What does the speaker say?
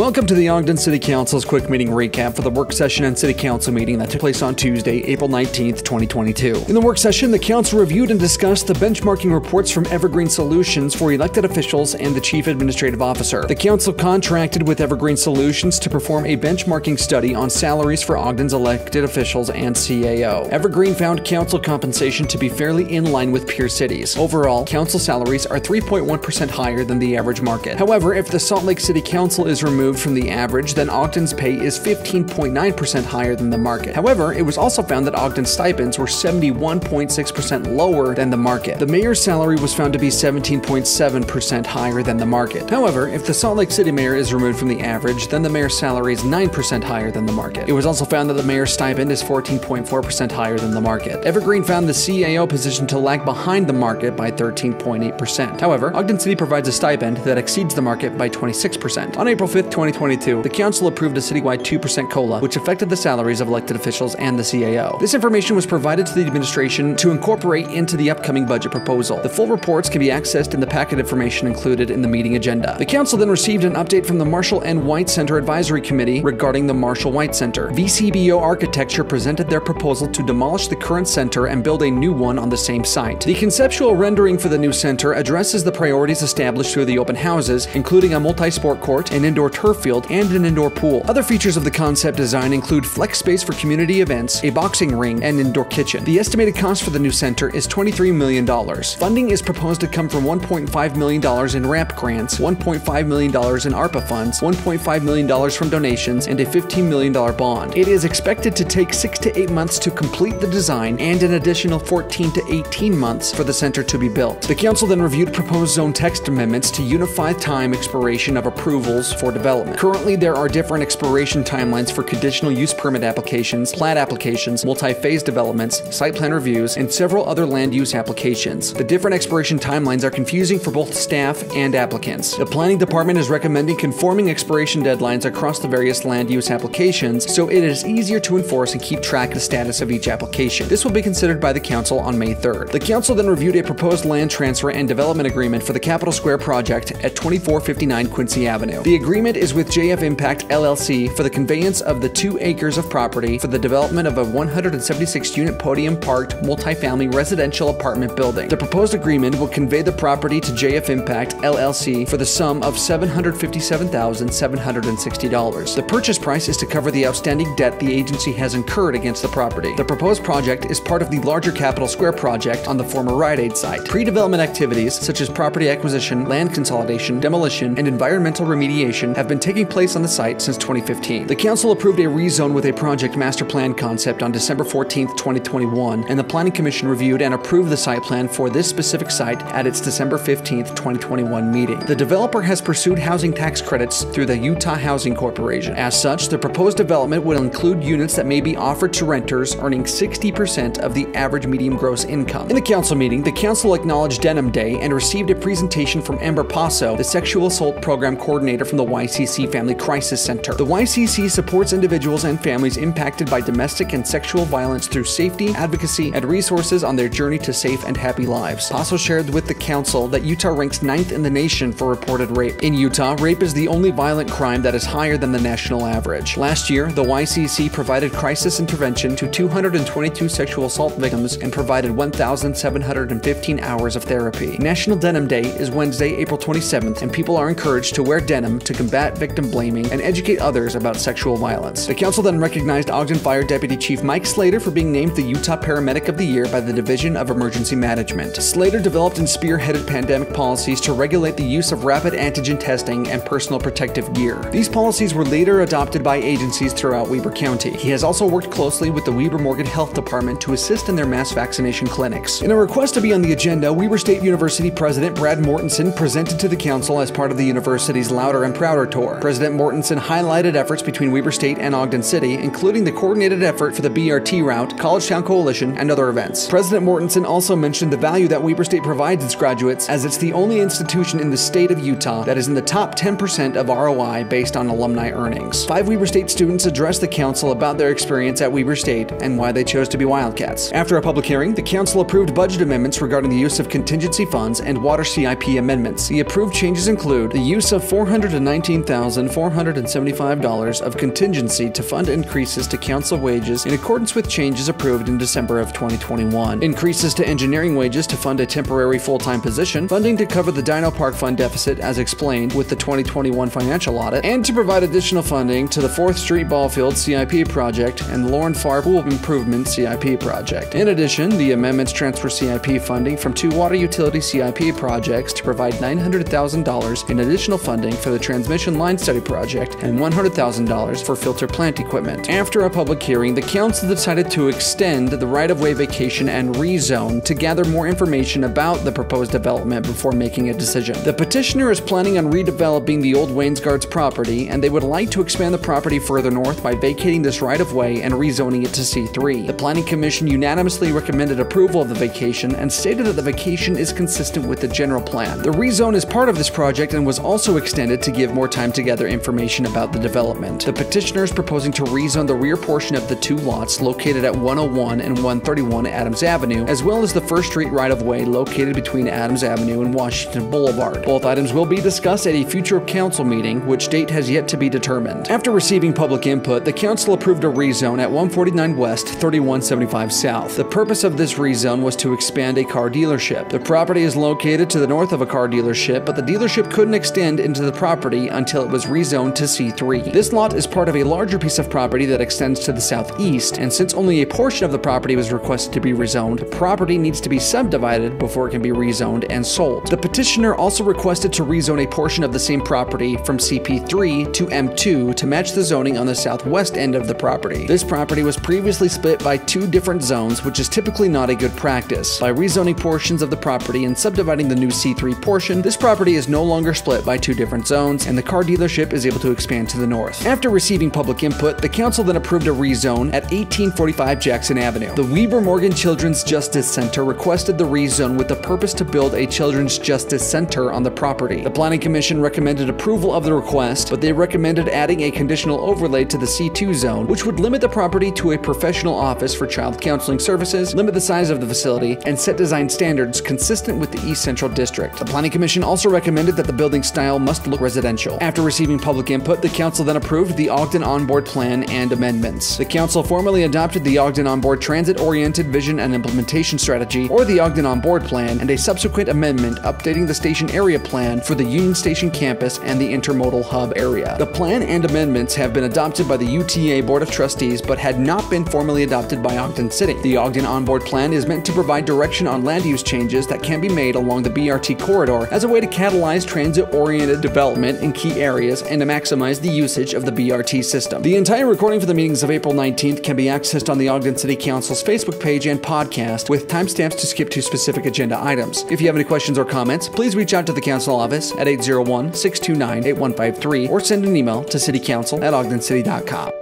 Welcome to the Ogden City Council's quick meeting recap for the work session and City Council meeting that took place on Tuesday, April 19th, 2022. In the work session, the Council reviewed and discussed the benchmarking reports from Evergreen Solutions for elected officials and the Chief Administrative Officer. The Council contracted with Evergreen Solutions to perform a benchmarking study on salaries for Ogden's elected officials and CAO. Evergreen found Council compensation to be fairly in line with peer cities. Overall, Council salaries are 3.1% higher than the average market. However, if the Salt Lake City Council is removed from the average, then Ogden's pay is 15.9% higher than the market. However, it was also found that Ogden's stipends were 71.6% lower than the market. The mayor's salary was found to be 17.7% higher than the market. However, if the Salt Lake City mayor is removed from the average, then the mayor's salary is 9% higher than the market. It was also found that the mayor's stipend is 14.4% higher than the market. Evergreen found the CAO position to lag behind the market by 13.8%. However, Ogden City provides a stipend that exceeds the market by 26%. On April 5th, 2022, the Council approved a citywide 2% COLA, which affected the salaries of elected officials and the CAO. This information was provided to the administration to incorporate into the upcoming budget proposal. The full reports can be accessed in the packet information included in the meeting agenda. The Council then received an update from the Marshall N. White Center Advisory Committee regarding the Marshall White Center. VCBO Architecture presented their proposal to demolish the current center and build a new one on the same site. The conceptual rendering for the new center addresses the priorities established through the open houses, including a multi-sport court, an indoor turf field, and an indoor pool. Other features of the concept design include flex space for community events, a boxing ring, and indoor kitchen. The estimated cost for the new center is $23 million. Funding is proposed to come from $1.5 million in RAP grants, $1.5 million in ARPA funds, $1.5 million from donations, and a $15 million bond. It is expected to take 6 to 8 months to complete the design and an additional 14 to 18 months for the center to be built. The Council then reviewed proposed zone text amendments to unify time expiration of approvals for development. Currently, there are different expiration timelines for conditional use permit applications, plat applications, multi-phase developments, site plan reviews, and several other land use applications. The different expiration timelines are confusing for both staff and applicants. The Planning Department is recommending conforming expiration deadlines across the various land use applications so it is easier to enforce and keep track of the status of each application. This will be considered by the Council on May 3rd. The Council then reviewed a proposed land transfer and development agreement for the Capitol Square project at 2459 Quincy Avenue. The agreement is with JF Impact LLC for the conveyance of the 2 acres of property for the development of a 176-unit podium-parked multifamily residential apartment building. The proposed agreement will convey the property to JF Impact LLC for the sum of $757,760. The purchase price is to cover the outstanding debt the agency has incurred against the property. The proposed project is part of the larger Capitol Square project on the former Rite Aid site. Pre-development activities such as property acquisition, land consolidation, demolition, and environmental remediation have been taking place on the site since 2015. The Council approved a rezone with a project master plan concept on December 14th, 2021, and the Planning Commission reviewed and approved the site plan for this specific site at its December 15th, 2021 meeting. The developer has pursued housing tax credits through the Utah Housing Corporation. As such, the proposed development will include units that may be offered to renters earning 60% of the average median gross income. In the Council meeting, the Council acknowledged Denim Day and received a presentation from Amber Paso, the Sexual Assault Program Coordinator from the YCC Family Crisis Center. The YCC supports individuals and families impacted by domestic and sexual violence through safety, advocacy, and resources on their journey to safe and happy lives. Paso shared with the Council that Utah ranks 9th in the nation for reported rape. In Utah, rape is the only violent crime that is higher than the national average. Last year, the YCC provided crisis intervention to 222 sexual assault victims and provided 1,715 hours of therapy. National Denim Day is Wednesday, April 27th, and people are encouraged to wear denim to combat victim blaming and educate others about sexual violence. The Council then recognized Ogden Fire Deputy Chief Mike Slater for being named the Utah Paramedic of the Year by the Division of Emergency Management. Slater developed and spearheaded pandemic policies to regulate the use of rapid antigen testing and personal protective gear. These policies were later adopted by agencies throughout Weber County. He has also worked closely with the Weber Morgan Health Department to assist in their mass vaccination clinics. In a request to be on the agenda, Weber State University President Brad Mortensen presented to the Council as part of the university's Louder and Prouder tour. President Mortensen highlighted efforts between Weber State and Ogden City, including the coordinated effort for the BRT route, College Town Coalition, and other events. President Mortensen also mentioned the value that Weber State provides its graduates, as it's the only institution in the state of Utah that is in the top 10% of ROI based on alumni earnings. 5 Weber State students addressed the Council about their experience at Weber State and why they chose to be Wildcats. After a public hearing, the Council approved budget amendments regarding the use of contingency funds and water CIP amendments. The approved changes include the use of $419 $13,475 of contingency to fund increases to council wages in accordance with changes approved in December of 2021. Increases to engineering wages to fund a temporary full-time position, funding to cover the Dino Park Fund deficit as explained with the 2021 financial audit, and to provide additional funding to the 4th Street Ballfield CIP project and the Lauren Farr Pool Improvement CIP project. In addition, the amendments transfer CIP funding from 2 water utility CIP projects to provide $900,000 in additional funding for the transmission line study project and $100,000 for filter plant equipment. After a public hearing, the council decided to extend the right-of-way vacation and rezone to gather more information about the proposed development before making a decision. The petitioner is planning on redeveloping the old Wainsguards property, and they would like to expand the property further north by vacating this right-of-way and rezoning it to C3. The Planning Commission unanimously recommended approval of the vacation and stated that the vacation is consistent with the general plan. The rezone is part of this project and was also extended to give more time to gather information about the development. The petitioner is proposing to rezone the rear portion of the 2 lots located at 101 and 131 Adams Avenue, as well as the 1st Street right-of-way located between Adams Avenue and Washington Boulevard. Both items will be discussed at a future council meeting, which date has yet to be determined. After receiving public input, the council approved a rezone at 149 West, 3175 South. The purpose of this rezone was to expand a car dealership. The property is located to the north of a car dealership, but the dealership couldn't extend into the property until it was rezoned to C3. This lot is part of a larger piece of property that extends to the southeast, and since only a portion of the property was requested to be rezoned, the property needs to be subdivided before it can be rezoned and sold. The petitioner also requested to rezone a portion of the same property from CP3 to M2 to match the zoning on the southwest end of the property. This property was previously split by 2 different zones, which is typically not a good practice. By rezoning portions of the property and subdividing the new C3 portion, this property is no longer split by 2 different zones, and the car dealership is able to expand to the north. After receiving public input, the council then approved a rezone at 1845 Jackson Avenue. The Weber Morgan Children's Justice Center requested the rezone with the purpose to build a Children's Justice Center on the property. The Planning Commission recommended approval of the request, but they recommended adding a conditional overlay to the C2 zone, which would limit the property to a professional office for child counseling services, limit the size of the facility, and set design standards consistent with the East Central District. The Planning Commission also recommended that the building style must look residential. After receiving public input, the council then approved the Ogden Onboard Plan and amendments. The council formally adopted the Ogden Onboard Transit-Oriented Vision and Implementation Strategy, or the Ogden Onboard Plan, and a subsequent amendment updating the station area plan for the Union Station campus and the intermodal hub area. The plan and amendments have been adopted by the UTA Board of Trustees but had not been formally adopted by Ogden City. The Ogden Onboard Plan is meant to provide direction on land use changes that can be made along the BRT corridor as a way to catalyze transit-oriented development in key areas and to maximize the usage of the BRT system. The entire recording for the meetings of April 19th can be accessed on the Ogden City Council's Facebook page and podcast with timestamps to skip to specific agenda items. If you have any questions or comments, please reach out to the council office at 801-629-8153 or send an email to citycouncil@ogdencity.com.